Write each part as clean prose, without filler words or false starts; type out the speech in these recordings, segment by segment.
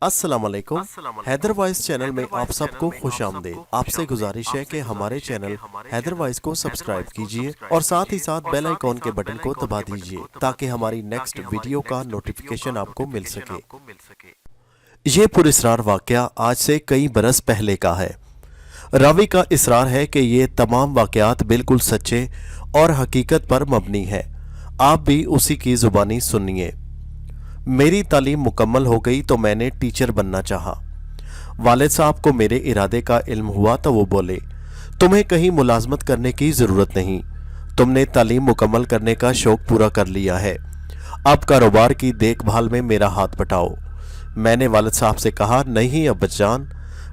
अस्सलाम वालेकुम। Haider voice channel में आप सबको खुश आमदीद। आपसे गुजारिश है कि हमारे चैनल हैदर वॉइस को सब्सक्राइब कीजिए और साथ ही साथ बेल आइकॉन के बटन को दबा दीजिए ताकि हमारी नेक्स्ट वीडियो का नोटिफिकेशन आपको मिल सके। ये पुरस्रार वाकया आज से कई बरस पहले का है। रावी का इसरार है कि ये तमाम वाकयात बिल्कुल सच्चे और हकीकत पर मबनी है। आप भी उसी की जुबानी सुनिए। मेरी तालीम मुकम्मल हो गई तो मैंने टीचर बनना चाहा। वालिद साहब को मेरे इरादे का इल्म हुआ तो वो बोले, तुम्हें कहीं मुलाजमत करने की ज़रूरत नहीं, तुमने तालीम मुकम्मल करने का शौक़ पूरा कर लिया है, अब कारोबार की देखभाल में मेरा हाथ बटाओ। मैंने वालिद साहब से कहा, नहीं अब्बाजान,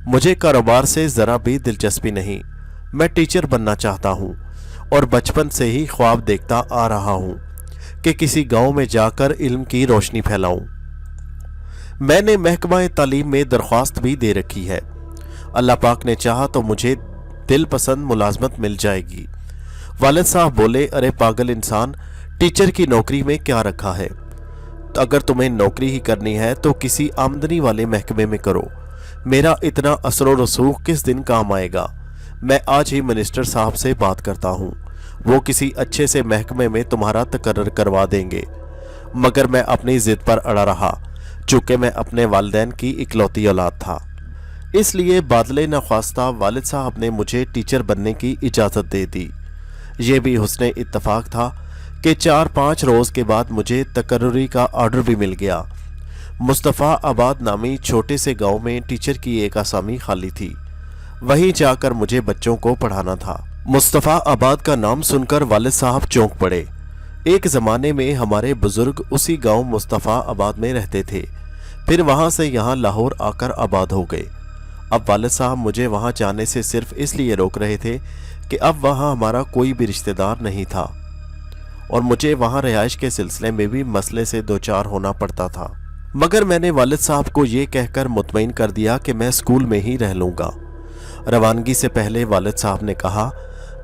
मुझे कारोबार से ज़रा भी दिलचस्पी नहीं, मैं टीचर बनना चाहता हूँ और बचपन से ही ख्वाब देखता आ रहा हूँ कि किसी गांव में जाकर इल्म की रोशनी फैलाऊं। मैंने महकमा तालीम में दरख्वास्त भी दे रखी है। अल्लाह पाक ने चाहा तो मुझे दिल पसंद मुलाजमत मिल जाएगी। वालिद साहब बोले, अरे पागल इंसान, टीचर की नौकरी में क्या रखा है? तो अगर तुम्हें नौकरी ही करनी है तो किसी आमदनी वाले महकमे में करो। मेरा इतना असर व रसूख किस दिन काम आएगा? मैं आज ही मिनिस्टर साहब से बात करता हूँ, वो किसी अच्छे से महकमे में तुम्हारा तकर्रर करवा देंगे। मगर मैं अपनी जिद पर अड़ा रहा, चूँकि मैं अपने वालिदैन की इकलौती औलाद था। इसलिए बादले नख्वास्ता वालिद साहब ने मुझे टीचर बनने की इजाज़त दे दी। ये भी हुस्ने इत्तफाक था कि 4-5 रोज़ के बाद मुझे तकर्रुरी का ऑर्डर भी मिल गया। मुस्तफ़ा आबाद नामी छोटे से गाँव में टीचर की एक आसामी खाली थी, वहीं जाकर मुझे बच्चों को पढ़ाना था। मुस्तफ़ा आबाद का नाम सुनकर वालिद साहब चौंक पड़े। एक ज़माने में हमारे बुज़ुर्ग उसी गांव मुस्तफ़ा आबाद में रहते थे, फिर वहां से यहां लाहौर आकर आबाद हो गए। अब वालिद साहब मुझे वहां जाने से सिर्फ इसलिए रोक रहे थे कि अब वहां हमारा कोई भी रिश्तेदार नहीं था और मुझे वहां रिहाइश के सिलसिले में भी मसले से दो चार होना पड़ता था। मगर मैंने वालिद साहब को ये कहकर मुतमईन कर दिया कि मैं स्कूल में ही रह लूँगा। रवानगी से पहले वालिद साहब ने कहा,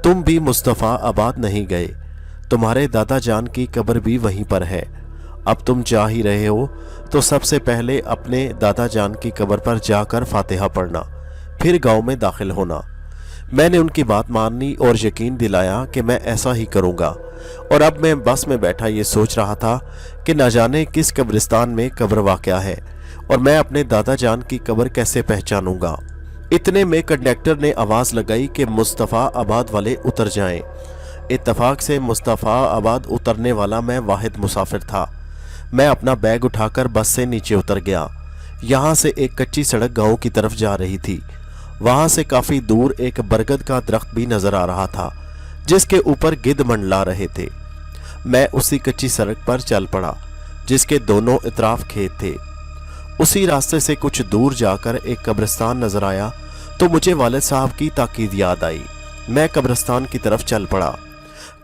तुम भी मुस्तफ़ा आबाद नहीं गए, तुम्हारे दादा जान की कब्र भी वहीं पर है। अब तुम जा ही रहे हो तो सबसे पहले अपने दादा जान की कब्र पर जाकर फातिहा पढ़ना, फिर गांव में दाखिल होना। मैंने उनकी बात मानी और यकीन दिलाया कि मैं ऐसा ही करूंगा। और अब मैं बस में बैठा ये सोच रहा था कि न जाने किस कब्रिस्तान में कब्र वाक़या है और मैं अपने दादा जान की कब्र कैसे पहचानूंगा। इतने में कंडक्टर ने आवाज़ लगाई कि मुस्तफ़ा आबाद वाले उतर जाएं। इत्तफाक से मुस्तफ़ा आबाद उतरने वाला मैं वाहिद मुसाफिर था। मैं अपना बैग उठाकर बस से नीचे उतर गया। यहाँ से एक कच्ची सड़क गांव की तरफ जा रही थी। वहाँ से काफ़ी दूर एक बरगद का दरख्त भी नज़र आ रहा था जिसके ऊपर गिद्ध मंडला रहे थे। मैं उसी कच्ची सड़क पर चल पड़ा जिसके दोनों इतराफ खेत थे। उसी रास्ते से कुछ दूर जाकर एक कब्रिस्तान नजर आया तो मुझे वालिद साहब की ताकीद याद आई। मैं कब्रिस्तान की तरफ चल पड़ा।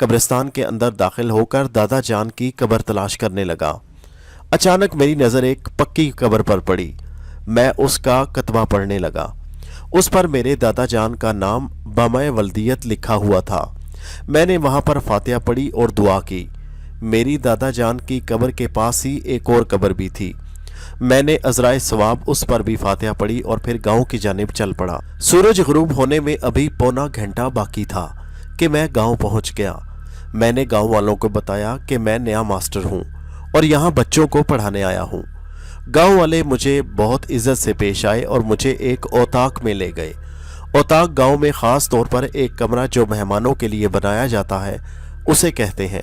कब्रिस्तान के अंदर दाखिल होकर दादा जान की कब्र तलाश करने लगा। अचानक मेरी नज़र एक पक्की कब्र पर पड़ी। मैं उसका कतबा पढ़ने लगा। उस पर मेरे दादा जान का नाम बमय वल्दियत लिखा हुआ था। मैंने वहाँ पर फातिहा पढ़ी और दुआ की। मेरी दादा जान की कब्र के पास ही एक और कब्र भी थी। मैंने अज़राए सवाब उस पर भी फातिहा पढ़ी और फिर गांव की जानिब चल पड़ा। सूरज गुरूब होने में अभी पौना घंटा बाकी था कि मैं गांव पहुंच गया। मैंने गांव वालों को बताया कि मैं नया मास्टर हूं और यहां बच्चों को पढ़ाने आया हूं। गांव वाले मुझे बहुत इज्जत से पेश आए और मुझे एक औताक में ले गए। औताक गांव में ख़ास तौर पर एक कमरा जो मेहमानों के लिए बनाया जाता है उसे कहते हैं।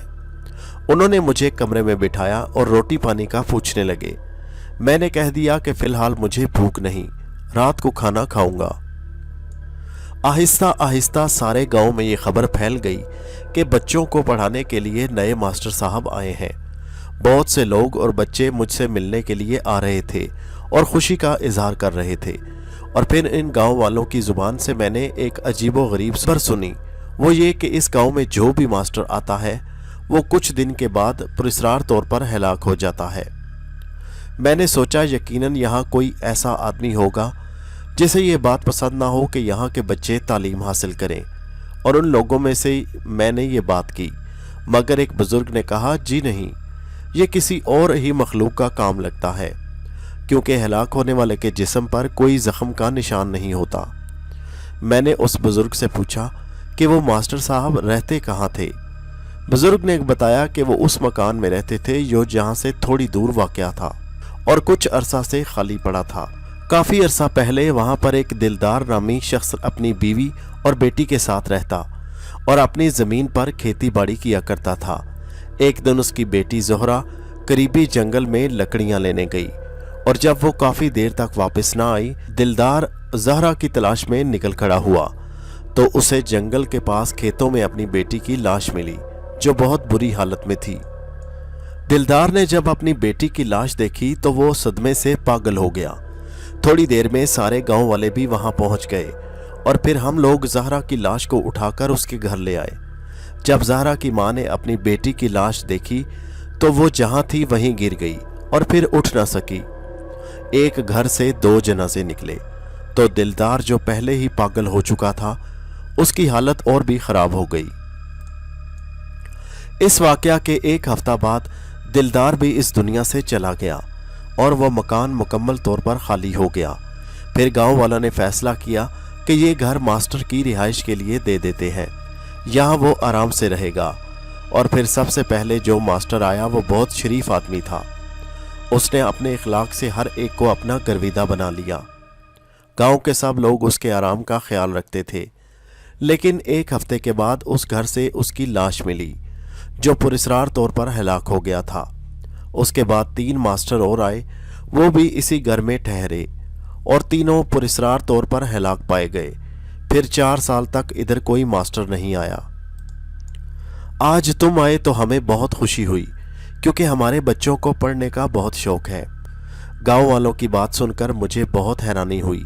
उन्होंने मुझे कमरे में बिठाया और रोटी पानी का पूछने लगे। मैंने कह दिया कि फ़िलहाल मुझे भूख नहीं, रात को खाना खाऊंगा। आहिस्ता आहिस्ता सारे गांव में ये खबर फैल गई कि बच्चों को पढ़ाने के लिए नए मास्टर साहब आए हैं। बहुत से लोग और बच्चे मुझसे मिलने के लिए आ रहे थे और खुशी का इजहार कर रहे थे। और फिर इन गांव वालों की ज़ुबान से मैंने एक अजीबो गरीब खबर सुनी। वो ये कि इस गांव में जो भी मास्टर आता है वो कुछ दिन के बाद पुरस्रार तौर पर हलाक हो जाता है। मैंने सोचा यकीनन यहाँ कोई ऐसा आदमी होगा जिसे ये बात पसंद ना हो कि यहाँ के बच्चे तालीम हासिल करें, और उन लोगों में से मैंने ये बात की। मगर एक बुज़ुर्ग ने कहा, जी नहीं, ये किसी और ही मखलूक का काम लगता है। क्योंकि हलाक होने वाले के जिस्म पर कोई जख्म का निशान नहीं होता। मैंने उस बुजुर्ग से पूछा कि वो मास्टर साहब रहते कहाँ थे। बुजुर्ग ने बताया कि वो उस मकान में रहते थे जो जहाँ से थोड़ी दूर वाक़या था और कुछ अरसा से खाली पड़ा था। काफ़ी अरसा पहले वहाँ पर एक दिलदार नामी शख्स अपनी बीवी और बेटी के साथ रहता और अपनी ज़मीन पर खेती बाड़ी किया करता था। एक दिन उसकी बेटी ज़ोहरा करीबी जंगल में लकड़ियाँ लेने गई और जब वो काफ़ी देर तक वापस ना आई, दिलदार ज़हरा की तलाश में निकल खड़ा हुआ तो उसे जंगल के पास खेतों में अपनी बेटी की लाश मिली जो बहुत बुरी हालत में थी। दिलदार ने जब अपनी बेटी की लाश देखी तो वो सदमे से पागल हो गया। थोड़ी देर में सारे गांव वाले भी वहां पहुंच गए और फिर हम लोग ज़हरा की लाश को उठाकर उसके घर ले आए। जब ज़हरा की मां ने अपनी बेटी की लाश देखी तो वो जहां थी वहीं गिर गई और फिर उठ ना सकी। एक घर से 2 जनाजे निकले तो दिलदार जो पहले ही पागल हो चुका था उसकी हालत और भी खराब हो गई। इस वाकया के 1 हफ्ता बाद दिलदार भी इस दुनिया से चला गया और वह मकान मुकम्मल तौर पर खाली हो गया। फिर गांव वालों ने फैसला किया कि ये घर मास्टर की रिहाइश के लिए दे देते हैं, यहाँ वो आराम से रहेगा। और फिर सबसे पहले जो मास्टर आया वो बहुत शरीफ आदमी था। उसने अपने इखलाक से हर एक को अपना गर्विदा बना लिया। गांव के सब लोग उसके आराम का ख्याल रखते थे। लेकिन 1 हफ्ते के बाद उस घर से उसकी लाश मिली जो पुरस्रार तौर पर हलाक हो गया था। उसके बाद 3 मास्टर और आए, वो भी इसी घर में ठहरे और तीनों पुरस्रार तौर पर हलाक पाए गए। फिर 4 साल तक इधर कोई मास्टर नहीं आया। आज तुम आए तो हमें बहुत खुशी हुई क्योंकि हमारे बच्चों को पढ़ने का बहुत शौक है। गांव वालों की बात सुनकर मुझे बहुत हैरानी हुई।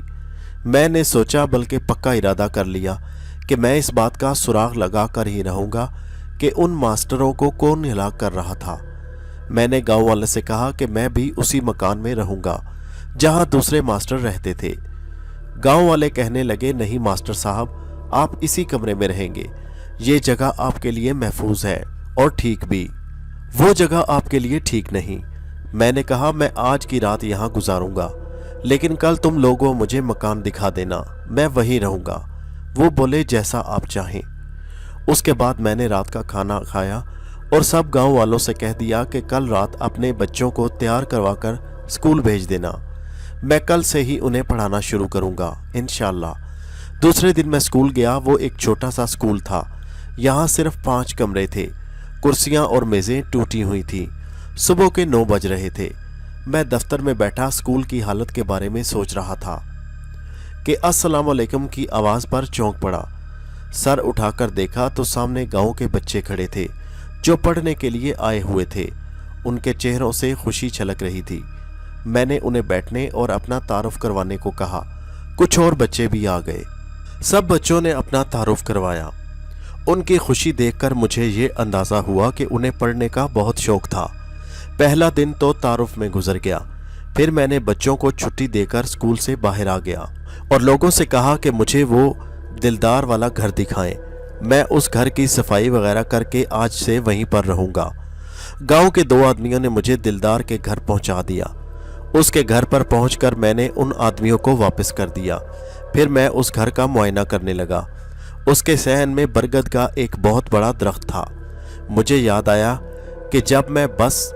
मैंने सोचा बल्कि पक्का इरादा कर लिया कि मैं इस बात का सुराग लगा कर ही रहूँगा कि उन मास्टरों को कौन हलाक कर रहा था। मैंने गांव वाले से कहा कि मैं भी उसी मकान में रहूँगा जहाँ दूसरे मास्टर रहते थे। गांव वाले कहने लगे, नहीं मास्टर साहब, आप इसी कमरे में रहेंगे, ये जगह आपके लिए महफूज है और ठीक भी। वो जगह आपके लिए ठीक नहीं। मैंने कहा, मैं आज की रात यहाँ गुजारूंगा, लेकिन कल तुम लोगों मुझे मकान दिखा देना, मैं वहीं रहूँगा। वो बोले, जैसा आप चाहें। उसके बाद मैंने रात का खाना खाया और सब गांव वालों से कह दिया कि कल रात अपने बच्चों को तैयार करवाकर स्कूल भेज देना, मैं कल से ही उन्हें पढ़ाना शुरू करूंगा इंशाअल्लाह। दूसरे दिन मैं स्कूल गया। वो एक छोटा सा स्कूल था। यहाँ सिर्फ 5 कमरे थे, कुर्सियाँ और मेज़ें टूटी हुई थी। सुबह के 9 बज रहे थे। मैं दफ्तर में बैठा स्कूल की हालत के बारे में सोच रहा था कि अस्सलाम वालेकुम की आवाज़ पर चौंक पड़ा। सर उठाकर देखा तो सामने गांव के बच्चे खड़े थे जो पढ़ने के लिए आए हुए थे। उनके चेहरों से खुशी छलक रही थी। मैंने उन्हें बैठने और अपना तारुफ करवाने को कहा। कुछ और बच्चे भी आ गए। सब बच्चों ने अपना तारुफ करवाया। उनकी खुशी देखकर मुझे ये अंदाज़ा हुआ कि उन्हें पढ़ने का बहुत शौक था। पहला दिन तो तारुफ में गुजर गया। फिर मैंने बच्चों को छुट्टी देकर स्कूल से बाहर आ गया और लोगों से कहा कि मुझे वो दिलदार वाला घर दिखाएं। मैं उस घर की सफाई वगैरह करके आज से वहीं पर रहूँगा। गांव के 2 आदमियों ने मुझे दिलदार के घर पहुंचा दिया। उसके घर पर पहुंचकर मैंने उन आदमियों को वापस कर दिया। फिर मैं उस घर का मुआयना करने लगा। उसके सहन में बरगद का एक बहुत बड़ा दरख्त था। मुझे याद आया कि जब मैं बस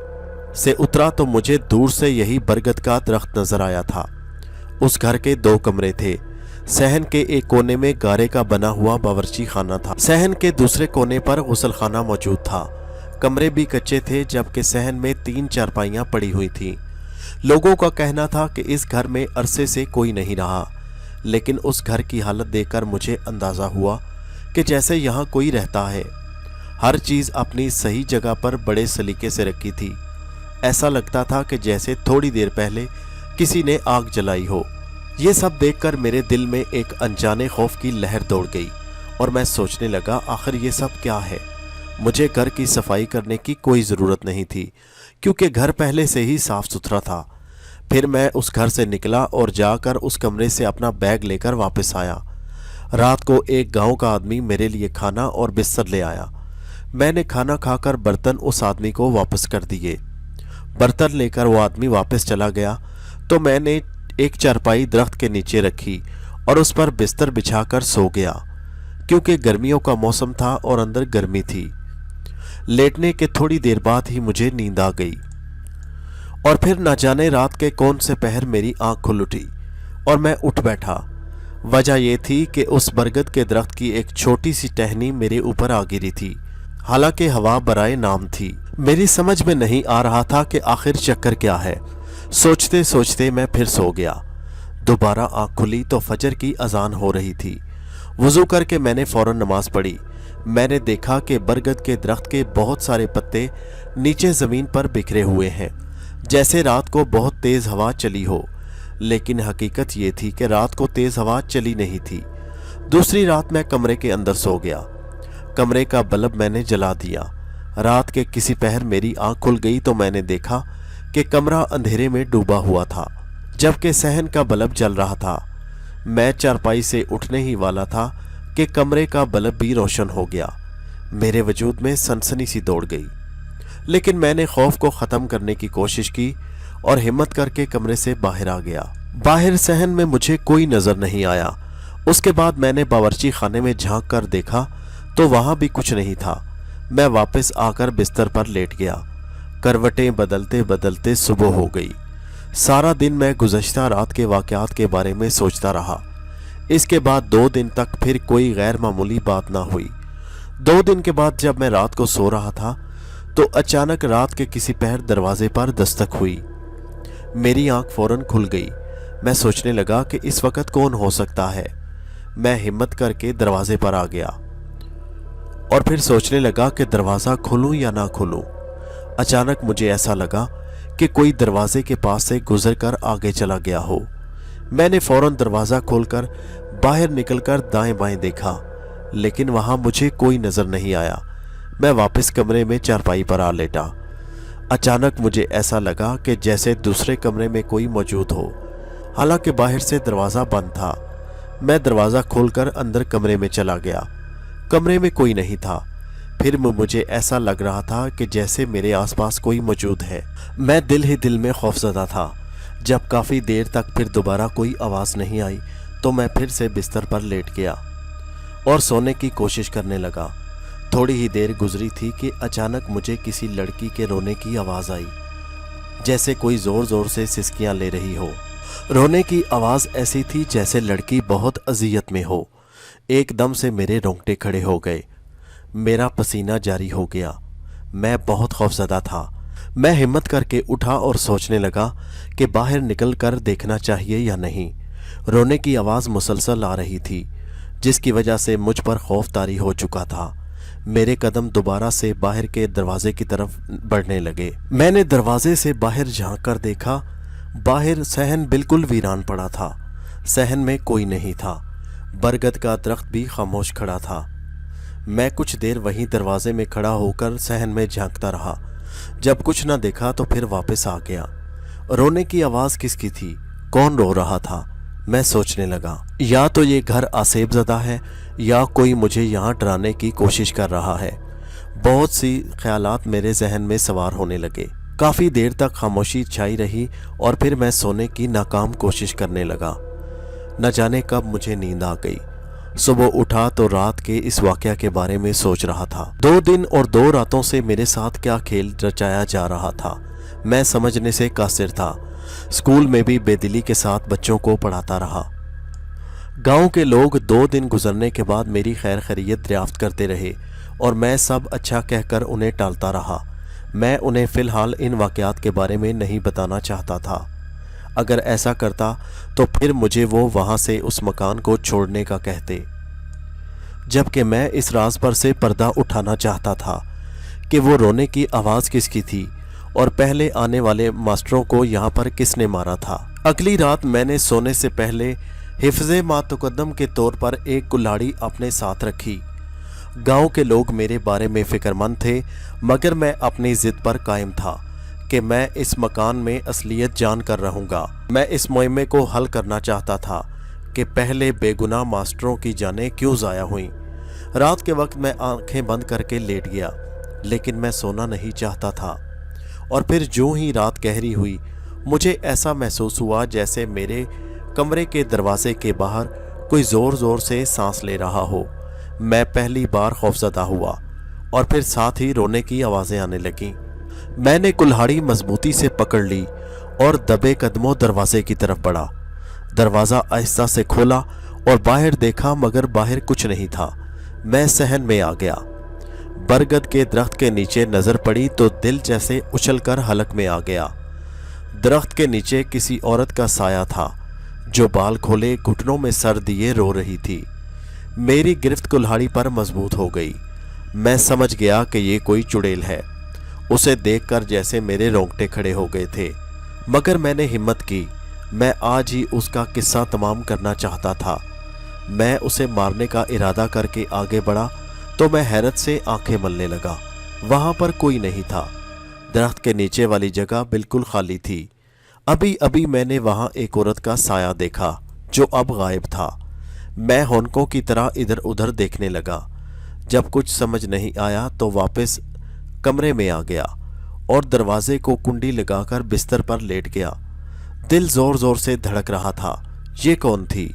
से उतरा तो मुझे दूर से यही बरगद का दरख्त नजर आया था। उस घर के 2 कमरे थे। सहन के एक कोने में गारे का बना हुआ बावर्ची खाना था। सहन के दूसरे कोने पर गुसल खाना मौजूद था। कमरे भी कच्चे थे, जबकि सहन में 3 चारपाइयाँ पड़ी हुई थीं। लोगों का कहना था कि इस घर में अरसे से कोई नहीं रहा, लेकिन उस घर की हालत देखकर मुझे अंदाज़ा हुआ कि जैसे यहाँ कोई रहता है। हर चीज़ अपनी सही जगह पर बड़े सलीके से रखी थी। ऐसा लगता था कि जैसे थोड़ी देर पहले किसी ने आग जलाई हो। ये सब देखकर मेरे दिल में एक अनजाने खौफ की लहर दौड़ गई और मैं सोचने लगा, आखिर ये सब क्या है। मुझे घर की सफाई करने की कोई ज़रूरत नहीं थी क्योंकि घर पहले से ही साफ़ सुथरा था। फिर मैं उस घर से निकला और जाकर उस कमरे से अपना बैग लेकर वापस आया। रात को एक गांव का आदमी मेरे लिए खाना और बिस्तर ले आया। मैंने खाना खाकर बर्तन उस आदमी को वापस कर दिए। बर्तन लेकर वो आदमी वापस चला गया तो मैंने एक चारपाई दरख्त के नीचे रखी और उस पर बिस्तर बिछाकर सो गया, क्योंकि गर्मियों का मौसम था और अंदर गर्मी थी। लेटने के थोड़ी देर बाद ही मुझे नींद आ गई और फिर न जाने रात के कौन से पहर मेरी आंख खुल उठी और मैं उठ बैठा। वजह यह थी कि उस बरगद के दरख्त की एक छोटी सी टहनी मेरे ऊपर आ गिरी थी। हालांकि हवा बराए नाम थी। मेरी समझ में नहीं आ रहा था कि आखिर चक्कर क्या है। सोचते सोचते मैं फिर सो गया। दोबारा आंख खुली तो फजर की अजान हो रही थी। वुजू करके मैंने फौरन नमाज पढ़ी। मैंने देखा कि बरगद के दरख्त के बहुत सारे पत्ते नीचे ज़मीन पर बिखरे हुए हैं, जैसे रात को बहुत तेज़ हवा चली हो। लेकिन हकीकत ये थी कि रात को तेज़ हवा चली नहीं थी। दूसरी रात मैं कमरे के अंदर सो गया। कमरे का बल्ब मैंने जला दिया। रात के किसी पहर मेरी आंख खुल गई तो मैंने देखा कि कमरा अंधेरे में डूबा हुआ था, जबकि सहन का बल्ब जल रहा था। मैं चारपाई से उठने ही वाला था कि कमरे का बल्ब भी रोशन हो गया। मेरे वजूद में सनसनी सी दौड़ गई, लेकिन मैंने खौफ को ख़त्म करने की कोशिश की और हिम्मत करके कमरे से बाहर आ गया। बाहर सहन में मुझे कोई नज़र नहीं आया। उसके बाद मैंने बावर्ची खाने में झांक कर देखा तो वहाँ भी कुछ नहीं था। मैं वापस आकर बिस्तर पर लेट गया। करवटें बदलते बदलते सुबह हो गई। सारा दिन मैं गुज़श्ता रात के वाक़यात के बारे में सोचता रहा। इसके बाद 2 दिन तक फिर कोई गैर मामूली बात ना हुई। 2 दिन के बाद जब मैं रात को सो रहा था तो अचानक रात के किसी पहर दरवाजे पर दस्तक हुई। मेरी आंख फौरन खुल गई। मैं सोचने लगा कि इस वक्त कौन हो सकता है। मैं हिम्मत करके दरवाजे पर आ गया और फिर सोचने लगा कि दरवाज़ा खोलूं या ना खोलूं। अचानक मुझे ऐसा लगा कि कोई दरवाजे के पास से गुजरकर आगे चला गया हो। मैंने फौरन दरवाज़ा खोलकर बाहर निकलकर दाएं बाएं देखा, लेकिन वहां मुझे कोई नज़र नहीं आया। मैं वापस कमरे में चारपाई पर आ लेटा। अचानक मुझे ऐसा लगा कि जैसे दूसरे कमरे में कोई मौजूद हो, हालांकि बाहर से दरवाज़ा बंद था। मैं दरवाज़ा खोलकर अंदर कमरे में चला गया। कमरे में कोई नहीं था। फिर मुझे ऐसा लग रहा था कि जैसे मेरे आसपास कोई मौजूद है। मैं दिल ही दिल में खौफज़दा था। जब काफ़ी देर तक फिर दोबारा कोई आवाज़ नहीं आई तो मैं फिर से बिस्तर पर लेट गया और सोने की कोशिश करने लगा। थोड़ी ही देर गुजरी थी कि अचानक मुझे किसी लड़की के रोने की आवाज़ आई, जैसे कोई ज़ोर ज़ोर से सिसकियां ले रही हो। रोने की आवाज़ ऐसी थी जैसे लड़की बहुत अजियत में हो। एकदम से मेरे रोंगटे खड़े हो गए। मेरा पसीना जारी हो गया। मैं बहुत खौफज़दा था। मैं हिम्मत करके उठा और सोचने लगा कि बाहर निकल कर देखना चाहिए या नहीं। रोने की आवाज़ मुसलसल आ रही थी, जिसकी वजह से मुझ पर खौफ तारी हो चुका था। मेरे कदम दोबारा से बाहर के दरवाजे की तरफ बढ़ने लगे। मैंने दरवाजे से बाहर झांक कर देखा। बाहर सहन बिल्कुल वीरान पड़ा था। सहन में कोई नहीं था। बरगद का दरख्त भी खामोश खड़ा था। मैं कुछ देर वहीं दरवाजे में खड़ा होकर सहन में झांकता रहा। जब कुछ न देखा तो फिर वापस आ गया। रोने की आवाज़ किसकी थी? कौन रो रहा था? मैं सोचने लगा, या तो ये घर आसेबज़दा है या कोई मुझे यहाँ डराने की कोशिश कर रहा है। बहुत सी ख्यालात मेरे जहन में सवार होने लगे। काफ़ी देर तक खामोशी छाई रही और फिर मैं सोने की नाकाम कोशिश करने लगा। न जाने कब मुझे नींद आ गई। सुबह उठा तो रात के इस वाक़या के बारे में सोच रहा था। 2 दिन और 2 रातों से मेरे साथ क्या खेल रचाया जा रहा था, मैं समझने से कासिर था। स्कूल में भी बेदिली के साथ बच्चों को पढ़ाता रहा। गांव के लोग 2 दिन गुजरने के बाद मेरी खैर खैरियत दरियाफ्त करते रहे और मैं सब अच्छा कहकर उन्हें टालता रहा। मैं उन्हें फ़िलहाल इन वाक़यात के बारे में नहीं बताना चाहता था। अगर ऐसा करता तो फिर मुझे वो वहाँ से उस मकान को छोड़ने का कहते, जबकि मैं इस राज पर से पर्दा उठाना चाहता था कि वो रोने की आवाज़ किसकी थी और पहले आने वाले मास्टरों को यहाँ पर किसने मारा था। अगली रात मैंने सोने से पहले हिफ्ज़े मातुकद्दम के तौर पर एक कुल्हाड़ी अपने साथ रखी। गांव के लोग मेरे बारे में फ़िक्रमंद थे, मगर मैं अपनी ज़िद पर कायम था कि मैं इस मकान में असलियत जान कर रहूँगा। मैं इस मुहिम्मे को हल करना चाहता था कि पहले बेगुनाह मास्टरों की जानें क्यों ज़ाया हुई। रात के वक्त मैं आंखें बंद करके लेट गया, लेकिन मैं सोना नहीं चाहता था। और फिर जो ही रात गहरी हुई मुझे ऐसा महसूस हुआ जैसे मेरे कमरे के दरवाजे के बाहर कोई ज़ोर ज़ोर से सांस ले रहा हो। मैं पहली बार खौफजदा हुआ और फिर साथ ही रोने की आवाज़ें आने लगीं। मैंने कुल्हाड़ी मजबूती से पकड़ ली और दबे कदमों दरवाजे की तरफ बढ़ा। दरवाज़ा आहिस्ता से खोला और बाहर देखा, मगर बाहर कुछ नहीं था। मैं सहन में आ गया। बरगद के दरख्त के नीचे नज़र पड़ी तो दिल जैसे उछलकर हलक में आ गया। दरख्त के नीचे किसी औरत का साया था जो बाल खोले घुटनों में सर दिए रो रही थी। मेरी गिरफ्त कुल्हाड़ी पर मजबूत हो गई। मैं समझ गया कि ये कोई चुड़ैल है। उसे देखकर जैसे मेरे रोंगटे खड़े हो गए थे, मगर मैंने हिम्मत की। मैं आज ही उसका किस्सा तमाम करना चाहता था। मैं उसे मारने का इरादा करके आगे बढ़ा तो मैं हैरत से आंखें मलने लगा। वहां पर कोई नहीं था। दरख्त के नीचे वाली जगह बिल्कुल खाली थी। अभी अभी मैंने वहां एक औरत का साया देखा जो अब गायब था। मैं होनकों की तरह इधर उधर देखने लगा। जब कुछ समझ नहीं आया तो वापस कमरे में आ गया और दरवाजे को कुंडी लगाकर बिस्तर पर लेट गया। दिल जोर जोर से धड़क रहा था। ये कौन थी?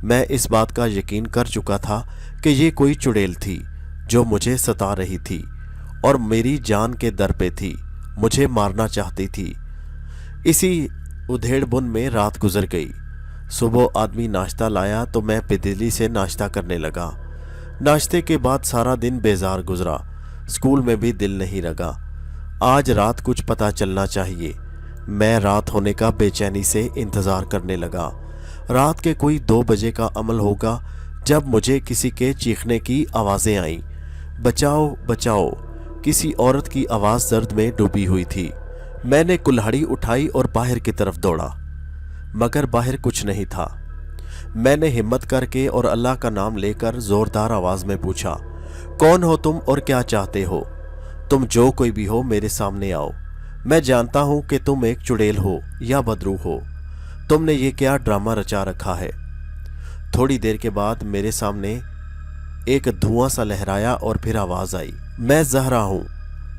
मैं इस बात का यकीन कर चुका था कि ये कोई चुड़ैल थी जो मुझे सता रही थी और मेरी जान के दर पे थी, मुझे मारना चाहती थी। इसी उधेड़-बुन में रात गुजर गई। सुबह आदमी नाश्ता लाया तो मैं पेदिली से नाश्ता करने लगा। नाश्ते के बाद सारा दिन बेजार गुजरा। स्कूल में भी दिल नहीं लगा। आज रात कुछ पता चलना चाहिए। मैं रात होने का बेचैनी से इंतज़ार करने लगा। रात के कोई 2 बजे का अमल होगा जब मुझे किसी के चीखने की आवाज़ें आईं। बचाओ बचाओ। किसी औरत की आवाज़ दर्द में डूबी हुई थी। मैंने कुल्हाड़ी उठाई और बाहर की तरफ दौड़ा, मगर बाहर कुछ नहीं था। मैंने हिम्मत करके और अल्लाह का नाम लेकर ज़ोरदार आवाज़ में पूछा, कौन हो तुम और क्या चाहते हो? तुम जो कोई भी हो मेरे सामने आओ। मैं जानता हूँ कि तुम एक चुड़ैल हो या बदरू हो। तुमने ये क्या ड्रामा रचा रखा है? थोड़ी देर के बाद मेरे सामने एक धुआं सा लहराया और फिर आवाज़ आई, मैं ज़हरा हूँ,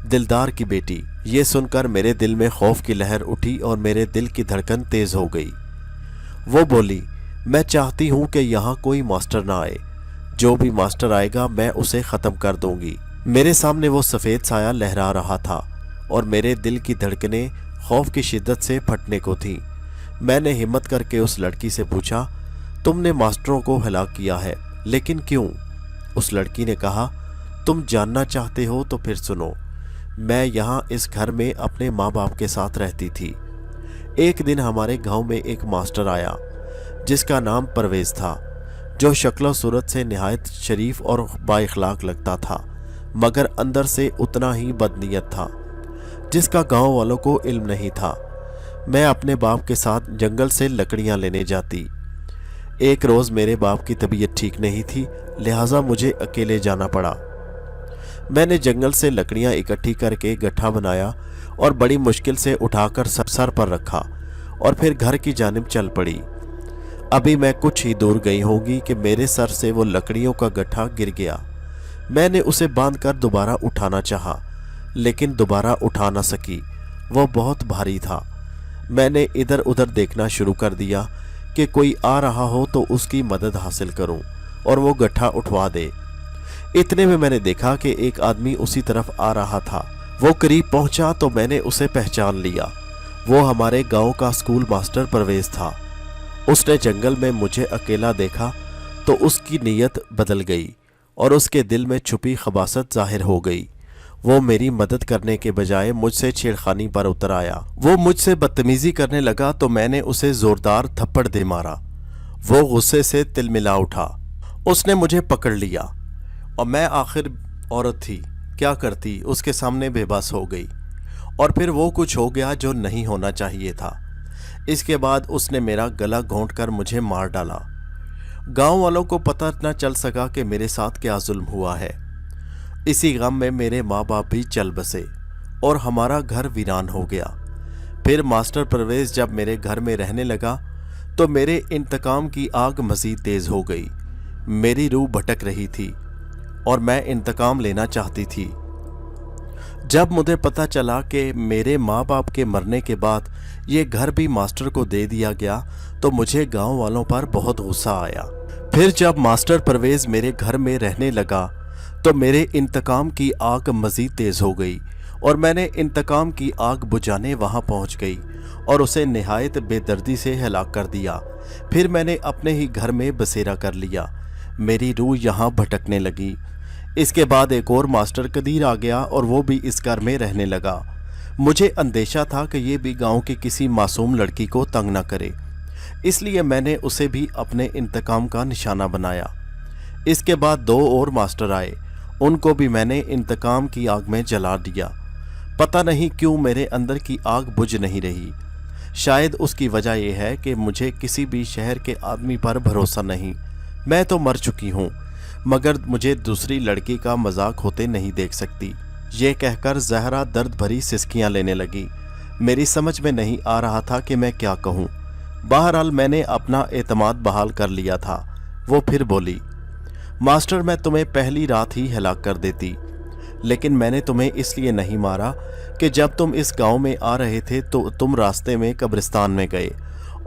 दिलदार की बेटी। ये सुनकर मेरे दिल में खौफ की लहर उठी और मेरे दिल की धड़कन तेज हो गई। वो बोली, मैं चाहती हूँ कि यहाँ कोई मास्टर ना आए। जो भी मास्टर आएगा मैं उसे ख़त्म कर दूंगी। मेरे सामने वो सफ़ेद साया लहरा रहा था और मेरे दिल की धड़कनें खौफ की शिद्दत से फटने को थीं। मैंने हिम्मत करके उस लड़की से पूछा, तुमने मास्टरों को हलाक किया है, लेकिन क्यों? उस लड़की ने कहा, तुम जानना चाहते हो तो फिर सुनो। मैं यहाँ इस घर में अपने माँ बाप के साथ रहती थी। एक दिन हमारे गांव में एक मास्टर आया जिसका नाम परवेज़ था, जो शक्ल सूरत से निहायत शरीफ और बाइखलाक लगता था, मगर अंदर से उतना ही बदनीयत था जिसका गांव वालों को इल्म नहीं था। मैं अपने बाप के साथ जंगल से लकड़ियां लेने जाती। एक रोज़ मेरे बाप की तबीयत ठीक नहीं थी, लिहाजा मुझे अकेले जाना पड़ा। मैंने जंगल से लकड़ियां इकट्ठी करके गट्ठा बनाया और बड़ी मुश्किल से उठाकर सर पर रखा और फिर घर की जानिब चल पड़ी। अभी मैं कुछ ही दूर गई होंगी कि मेरे सर से वो लकड़ियों का गट्ठा गिर गया। मैंने उसे बांधकर दोबारा उठाना चाहा, लेकिन दोबारा उठा ना सकी। वो बहुत भारी था। मैंने इधर उधर देखना शुरू कर दिया कि कोई आ रहा हो तो उसकी मदद हासिल करूं और वो गट्ठा उठवा दे। इतने में मैंने देखा कि एक आदमी उसी तरफ आ रहा था। वो करीब पहुंचा तो मैंने उसे पहचान लिया। वो हमारे गांव का स्कूल मास्टर परवेज़ था। उसने जंगल में मुझे अकेला देखा तो उसकी नीयत बदल गई और उसके दिल में छुपी खबासत जाहिर हो गई। वो मेरी मदद करने के बजाय मुझसे छेड़खानी पर उतर आया। वो मुझसे बदतमीजी करने लगा तो मैंने उसे जोरदार थप्पड़ दे मारा। वो गुस्से से तिलमिला उठा। उसने मुझे पकड़ लिया और मैं आखिर औरत थी, क्या करती, उसके सामने बेबस हो गई। और फिर वो कुछ हो गया जो नहीं होना चाहिए था। इसके बाद उसने मेरा गला घोंट कर मुझे मार डाला। गांव वालों को पता न चल सका कि मेरे साथ क्या जुल्म हुआ है। इसी गम में मेरे माँ बाप भी चल बसे और हमारा घर वीरान हो गया। फिर मास्टर परवेज़ जब मेरे घर में रहने लगा तो मेरे इंतकाम की आग मज़ीद तेज़ हो गई। मेरी रूह भटक रही थी और मैं इंतकाम लेना चाहती थी। जब मुझे पता चला कि मेरे माँ बाप के मरने के बाद ये घर भी मास्टर को दे दिया गया तो मुझे गांव वालों पर बहुत गुस्सा आया। फिर जब मास्टर परवेज मेरे घर में रहने लगा तो मेरे इंतकाम की आग मज़ीद तेज़ हो गई और मैंने इंतकाम की आग बुझाने वहां पहुंच गई और उसे निहायत बेदर्दी से हलाक कर दिया। फिर मैंने अपने ही घर में बसेरा कर लिया। मेरी रूह यहाँ भटकने लगी। इसके बाद एक और मास्टर कदीर आ गया और वो भी इस घर में रहने लगा। मुझे अंदेशा था कि ये भी गांव की किसी मासूम लड़की को तंग न करे, इसलिए मैंने उसे भी अपने इंतकाम का निशाना बनाया। इसके बाद 2 और मास्टर आए, उनको भी मैंने इंतकाम की आग में जला दिया। पता नहीं क्यों मेरे अंदर की आग बुझ नहीं रही। शायद उसकी वजह यह है कि मुझे किसी भी शहर के आदमी पर भरोसा नहीं। मैं तो मर चुकी हूँ, मगर मुझे दूसरी लड़की का मजाक होते नहीं देख सकती। ये कहकर जहरा दर्द भरी सिसकियाँ लेने लगी। मेरी समझ में नहीं आ रहा था कि मैं क्या कहूँ। बहरहाल मैंने अपना एतमाद बहाल कर लिया था। वो फिर बोली, मास्टर मैं तुम्हें पहली रात ही हलाक कर देती, लेकिन मैंने तुम्हें इसलिए नहीं मारा कि जब तुम इस गांव में आ रहे थे तो तुम रास्ते में कब्रिस्तान में गए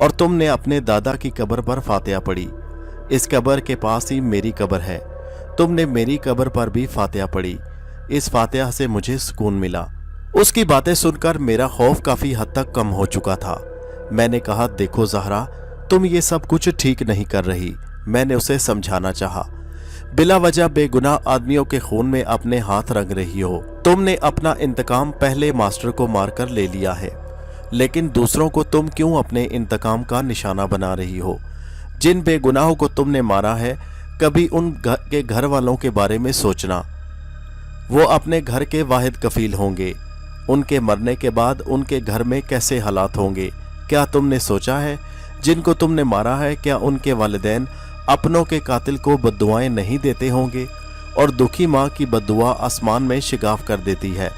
और तुमने अपने दादा की कब्र पर फातिहा पढ़ी। इस कब्र के पास ही मेरी कब्र है। तुमने मेरी कब्र पर भी फातिहा पढ़ी। इस फातिहा से मुझे सुकून मिला। उसकी बातें सुनकर मेरा खौफ काफ़ी हद तक कम हो चुका था। मैंने कहा, देखो ज़हरा, तुम ये सब कुछ ठीक नहीं कर रही। मैंने उसे समझाना चाहा। बिला वजह बेगुनाह आदमियों के खून में अपने हाथ रंग रही हो। तुमने अपना इंतकाम पहले मास्टर को मारकर ले लिया है, लेकिन दूसरों को तुम क्यों अपने इंतकाम का निशाना बना रही हो? जिन बेगुनाहों को तुमने मारा है, कभी उन के घर वालों के बारे में सोचना। वो अपने घर के वाहिद कफील होंगे। उनके मरने के बाद उनके घर में कैसे हालात होंगे? क्या तुमने सोचा है? जिनको तुमने मारा है, क्या उनके वालिदैन अपनों के कातिल को बद्दुआएं नहीं देते होंगे? और दुखी माँ की बद्दुआ आसमान में शिगाफ कर देती है।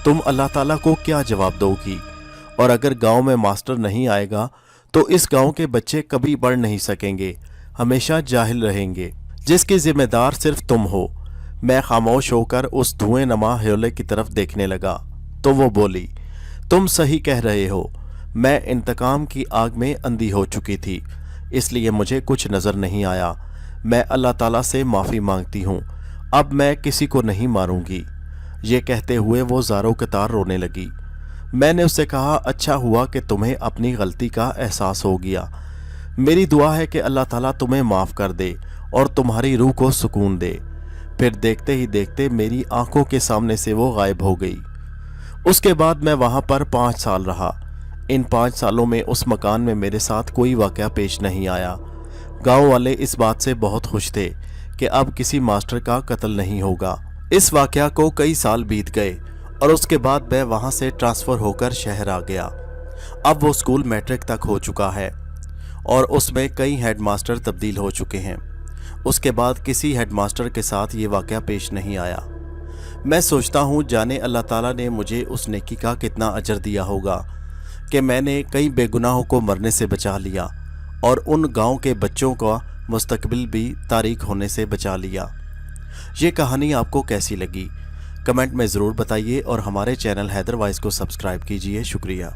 तुम अल्लाह ताला को क्या जवाब दोगी? और अगर गांव में मास्टर नहीं आएगा तो इस गांव के बच्चे कभी बढ़ नहीं सकेंगे, हमेशा जाहिल रहेंगे, जिसकी जिम्मेदार सिर्फ तुम हो। मैं खामोश होकर उस धुएं नमा ह्योले की तरफ देखने लगा तो वो बोली, तुम सही कह रहे हो। मैं इंतकाम की आग में अंधी हो चुकी थी, इसलिए मुझे कुछ नज़र नहीं आया। मैं अल्लाह ताला से माफ़ी मांगती हूँ। अब मैं किसी को नहीं मारूंगी। ये कहते हुए वो ज़ारो कतार रोने लगी। मैंने उससे कहा, अच्छा हुआ कि तुम्हें अपनी गलती का एहसास हो गया। मेरी दुआ है कि अल्लाह ताला तुम्हें माफ़ कर दे और तुम्हारी रूह को सुकून दे। फिर देखते ही देखते मेरी आंखों के सामने से वो गायब हो गई। उसके बाद मैं वहाँ पर 5 साल रहा। इन 5 सालों में उस मकान में मेरे साथ कोई वाक़या पेश नहीं आया। गांव वाले इस बात से बहुत खुश थे कि अब किसी मास्टर का कत्ल नहीं होगा। इस वाक़या को कई साल बीत गए और उसके बाद मैं वहाँ से ट्रांसफ़र होकर शहर आ गया। अब वो स्कूल मैट्रिक तक हो चुका है और उसमें कई हेडमास्टर तब्दील हो चुके हैं। उसके बाद किसी हेडमास्टर के साथ ये वाक़या पेश नहीं आया। मैं सोचता हूँ, जाने अल्लाह ताला ने मुझे उस नेकी का कितना अजर दिया होगा कि मैंने कई बेगुनाहों को मरने से बचा लिया और उन गांव के बच्चों का मुस्तकबिल भी तारीक होने से बचा लिया। ये कहानी आपको कैसी लगी? कमेंट में ज़रूर बताइए और हमारे चैनल हैदर वॉइस को सब्सक्राइब कीजिए। शुक्रिया।